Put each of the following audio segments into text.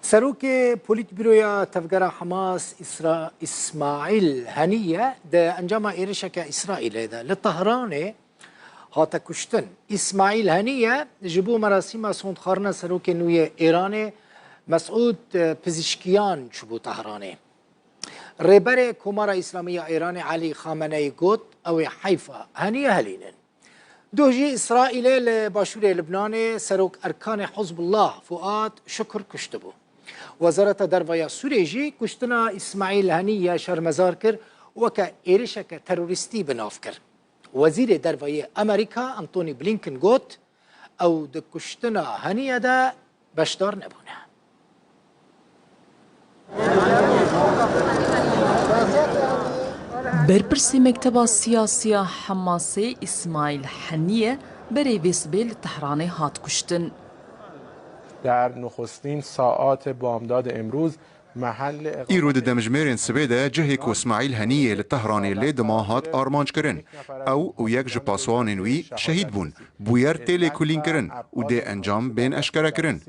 سروک پولیت برویا تفجر حماس إسماعيل هنية ده انجام إيرشك إسرائيل ده لطهران هاتا كشتن إسماعيل هنية جبو مراسم سوند خارنا سروك نوية إيران مسعود پزشکیان شبو طهرانه رهبر کمار اسلامی ایران علی خامنه‌ای گفت او حیفا هنیه هلینن دوجی اسرائیل لباشور لبنان سروک ارکان حزب الله فؤاد شکر کشته بو وزارت درویا سوریجی کشتنا اسماعیل هنیه شرمزار کر وکا ایرشک تروریستی بناف کر وزیر درویا امریکا انتونی بلینکن گفت او د کشتنا هنیه ده بشدار نبونه برپرسی مکتب سیاسی حماسی اسماعیل هنیه برای ویسبیل تهران هات کشتن. در نخستین ساعات بامداد امروز ایرود دمجمرین سبیده جهی که اسماعیل هنیه لطهرانی لید ماهات آرمانج کرن او یک جپاسوان نوی شهید بون بویر تیلی کلین کرن و ده انجام بین اشکره کرن.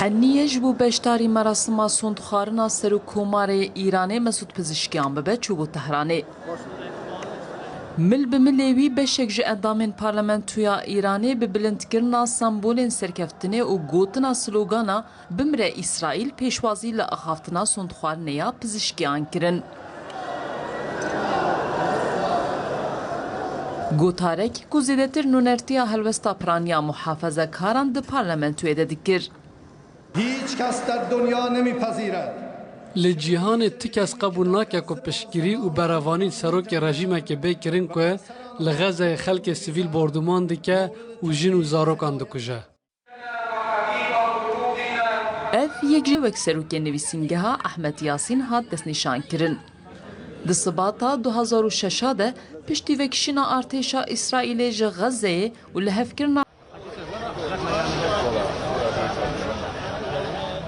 هنیه جبو بشتاری مراسم سوندخارنا سرو کومار ایرانی مسعود پزشکیان ببه چوبو تهرانی. مل بملیوی بشک جه ادامین پارلمنتویا ایرانی به بلندکرنا سمبولین سرکفتنه و گوتنا سلوگانا بمره اسرائیل پیشوازی لأخافتنا سوندخارنیا پزشکیان کرن. گوتارک که زیدتر نونرتیا هلوستا پرانیا محافظه کاران ده پارلمنتوی ده دکر. هیچ کس در دنیا نمیپذیرد لجیهان تکس قبول ناکه که پشگیری و براوانی سروک رژیمه که بکرین که لغزه خلق سیویل بردمان دکه و جن و زاروکان دکجه. اف یک جوک سروک نویسینگه ها احمد یاسین هات دست نشان کرن. ده سباتا 2006 ده پشتی وکشینا ارتشا اسرائیل جه غزه و لحف کرنا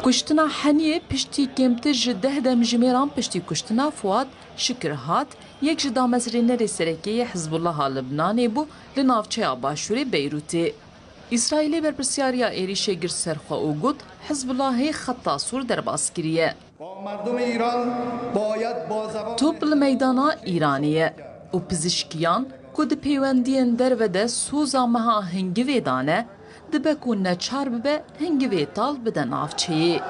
کشتنا هنیه پشتی کمتر جده دم جمیران پشتی کشتنا فواد شکر هات یک جدا مزرینه سرکی حزب الله لبنانی بو لنافچه باشوری بیروتی. اسرائیلی برپرسیاریا ایریشه گر سرخوا او گود حزب الله خطا سور در باسکریه. مردم ایران باید با زبان توپ لمیدانا ایرانیه و پزشکیان کد پیوندین در وده سوزا مها هنگی ویدانه دبکون نچار ببه هنگی ویتال بده نافچهی.